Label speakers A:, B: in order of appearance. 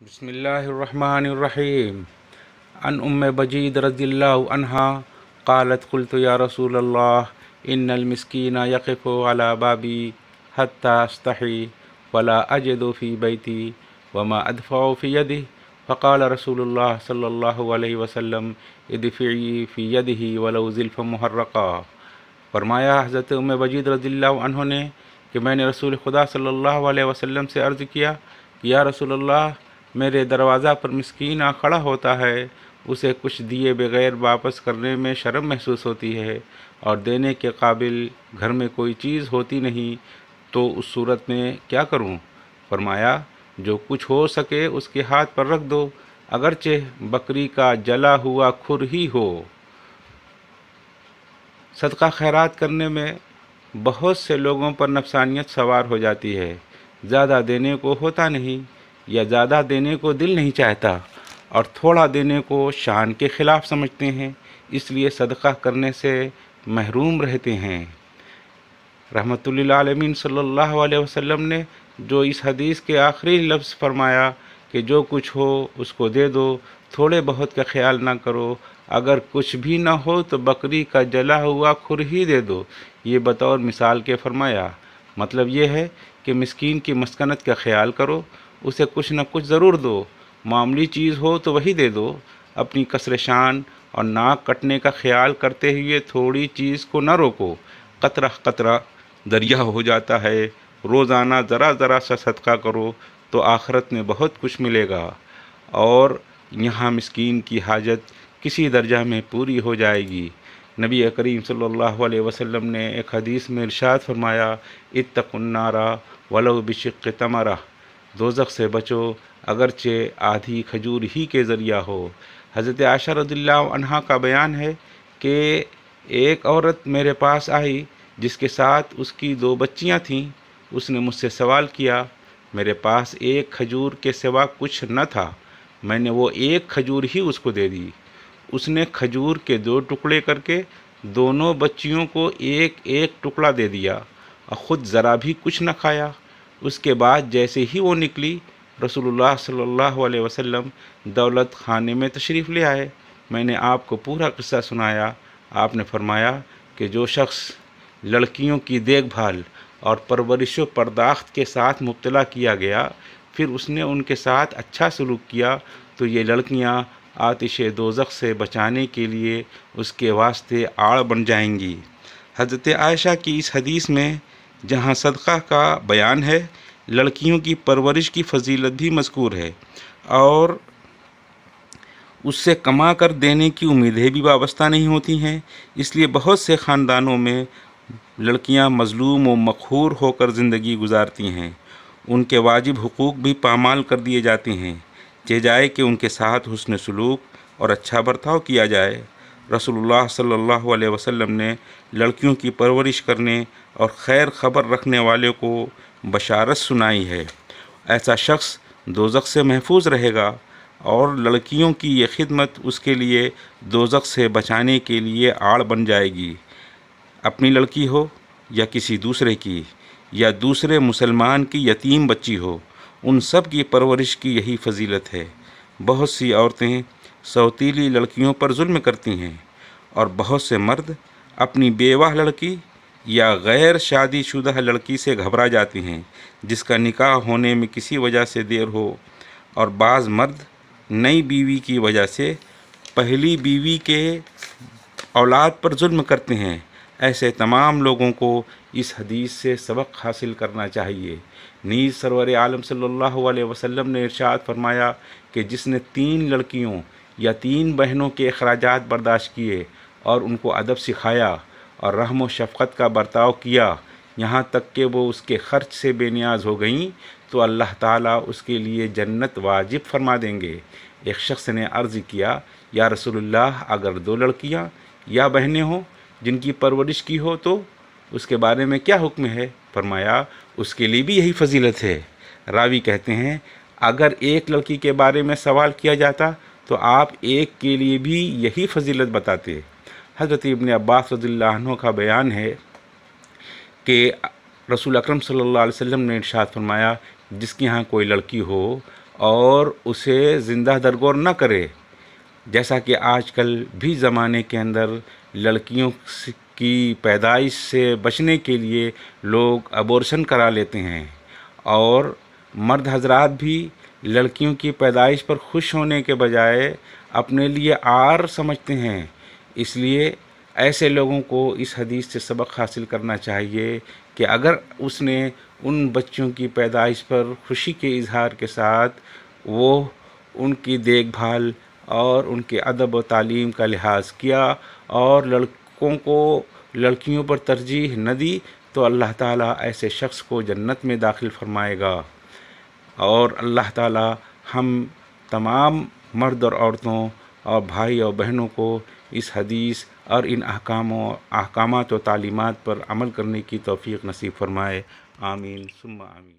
A: بسم اللہ الرحمن الرحیم ان بجید رضی اللہ عنہا قالت قلت یا رسول اللہ ان المسکین یقف علی بابی حتی استحی ولا اجد فی بیتی وما ادفع فی یدہ فقال رسول اللہ صلی اللہ علیہ وسلم ادفعی فی یدہ ولو زلفا محرقا۔ فرمایا حضرت بجید رضی اللہ عنہ نے کہ میں نے رسول خدا صلی اللہ علیہ وسلم سے عرض کیا کہ یا رسول اللہ، میرے دروازہ پر مسکین آ کھڑا ہوتا ہے، اسے کچھ دیے بغیر واپس کرنے میں شرم محسوس ہوتی ہے، اور دینے کے قابل گھر میں کوئی چیز ہوتی نہیں، تو اس صورت میں کیا کروں؟ فرمایا جو کچھ ہو سکے اس کے ہاتھ پر رکھ دو، اگرچہ بکری کا جلا ہوا کھر ہی ہو۔ صدقہ خیرات کرنے میں بہت سے لوگوں پر نفسانیت سوار ہو جاتی ہے، زیادہ دینے کو ہوتا نہیں، یا زیادہ دینے کو دل نہیں چاہتا، اور تھوڑا دینے کو شان کے خلاف سمجھتے ہیں، اس لیے صدقہ کرنے سے محروم رہتے ہیں۔ رحمت للعالمین صلی اللہ علیہ وسلم نے جو اس حدیث کے آخری لفظ فرمایا کہ جو کچھ ہو اس کو دے دو، تھوڑے بہت کا خیال نہ کرو، اگر کچھ بھی نہ ہو تو بکری کا جلا ہوا کھر ہی دے دو، یہ بطور مثال کے فرمایا۔ مطلب یہ ہے کہ مسکین کی مسکنت کا خیال کرو، اسے کچھ نہ کچھ ضرور دو، معمولی چیز ہو تو وہی دے دو، اپنی کسر شان اور ناک کٹنے کا خیال کرتے ہوئے تھوڑی چیز کو نہ روکو، قطرہ قطرہ دریا ہو جاتا ہے، روزانہ ذرا ذرا سا صدقہ کرو تو آخرت میں بہت کچھ ملے گا، اور یہاں مسکین کی حاجت کسی درجہ میں پوری ہو جائے گی۔ نبی کریم صلی اللہ علیہ وسلم نے ایک حدیث میں ارشاد فرمایا، اتقوا النار ولو بشق تمرہ، دوزخ سے بچو اگرچہ آدھی کھجور ہی کے ذریعہ ہو۔ حضرت عائشہ رضی اللہ عنہا کا بیان ہے کہ ایک عورت میرے پاس آئی جس کے ساتھ اس کی 2 بچیاں تھیں، اس نے مجھ سے سوال کیا، میرے پاس ایک کھجور کے سوا کچھ نہ تھا، میں نے وہ ایک کھجور ہی اس کو دے دی۔ اس نے کھجور کے 2 ٹکڑے کر کے دونوں بچیوں کو ایک ایک ٹکڑا دے دیا اور خود ذرا بھی کچھ نہ کھایا۔ اس کے بعد جیسے ہی وہ نکلی، رسول اللہ صلی اللہ علیہ وسلم دولت خانے میں تشریف لے آئے۔ میں نے آپ کو پورا قصہ سنایا۔ آپ نے فرمایا کہ جو شخص لڑکیوں کی دیکھ بھال اور پرورش و پرداخت کے ساتھ مبتلا کیا گیا، پھر اس نے ان کے ساتھ اچھا سلوک کیا، تو یہ لڑکیاں آتش دوزخ سے بچانے کے لیے اس کے واسطے آڑ بن جائیں گی۔ حضرت عائشہ کی اس حدیث میں جہاں صدقہ کا بیان ہے، لڑکیوں کی پرورش کی فضیلت بھی مذکور ہے، اور اس سے کما کر دینے کی امیدیں بھی وابستہ نہیں ہوتی ہیں، اس لیے بہت سے خاندانوں میں لڑکیاں مظلوم و مقہور ہو کر زندگی گزارتی ہیں، ان کے واجب حقوق بھی پامال کر دیے جاتے ہیں، چاہے جائے کہ ان کے ساتھ حسن سلوک اور اچھا برتاؤ کیا جائے۔ رسول اللہ صلی اللہ علیہ وسلم نے لڑکیوں کی پرورش کرنے اور خیر خبر رکھنے والے کو بشارت سنائی ہے، ایسا شخص دوزخ سے محفوظ رہے گا، اور لڑکیوں کی یہ خدمت اس کے لیے دوزخ سے بچانے کے لیے آڑ بن جائے گی۔ اپنی لڑکی ہو یا کسی دوسرے کی، یا دوسرے مسلمان کی یتیم بچی ہو، ان سب کی پرورش کی یہی فضیلت ہے۔ بہت سی عورتیں سوتیلی لڑکیوں پر ظلم کرتی ہیں، اور بہت سے مرد اپنی بیوہ لڑکی یا غیر شادی شدہ لڑکی سے گھبرا جاتی ہیں جس کا نکاح ہونے میں کسی وجہ سے دیر ہو، اور بعض مرد نئی بیوی کی وجہ سے پہلی بیوی کے اولاد پر ظلم کرتے ہیں۔ ایسے تمام لوگوں کو اس حدیث سے سبق حاصل کرنا چاہیے۔ نیز سرور عالم صلی اللہ علیہ وسلم نے ارشاد فرمایا کہ جس نے 3 لڑکیوں یا 3 بہنوں کے اخراجات برداشت کیے اور ان کو ادب سکھایا اور رحم و شفقت کا برتاؤ کیا، یہاں تک کہ وہ اس کے خرچ سے بے نیاز ہو گئیں، تو اللہ تعالیٰ اس کے لیے جنت واجب فرما دیں گے۔ ایک شخص نے عرض کیا، یا رسول اللہ، اگر 2 لڑکیاں یا بہنیں ہوں جن کی پرورش کی ہو تو اس کے بارے میں کیا حکم ہے؟ فرمایا اس کے لیے بھی یہی فضیلت ہے۔ راوی کہتے ہیں اگر ایک لڑکی کے بارے میں سوال کیا جاتا تو آپ ایک کے لیے بھی یہی فضیلت بتاتے۔ حضرت ابن عباس رضی اللہ عنہ کا بیان ہے کہ رسول اکرم صلی اللہ علیہ وسلم نے ارشاد فرمایا، جس کے ہاں کوئی لڑکی ہو اور اسے زندہ درگور نہ کرے، جیسا کہ آج کل بھی زمانے کے اندر لڑکیوں کی پیدائش سے بچنے کے لیے لوگ ابورشن کرا لیتے ہیں، اور مرد حضرات بھی لڑکیوں کی پیدائش پر خوش ہونے کے بجائے اپنے لیے عار سمجھتے ہیں۔ اس لیے ایسے لوگوں کو اس حدیث سے سبق حاصل کرنا چاہیے کہ اگر اس نے ان بچوں کی پیدائش پر خوشی کے اظہار کے ساتھ وہ ان کی دیکھ بھال اور ان کے ادب و تعلیم کا لحاظ کیا اور لڑکوں کو لڑکیوں پر ترجیح نہ دی، تو اللہ تعالیٰ ایسے شخص کو جنت میں داخل فرمائے گا۔ اور اللہ تعالیٰ ہم تمام مرد اور عورتوں اور بھائی اور بہنوں کو اس حدیث اور ان احکامات و تعلیمات پر عمل کرنے کی توفیق نصیب فرمائے۔ آمین ثم آمین۔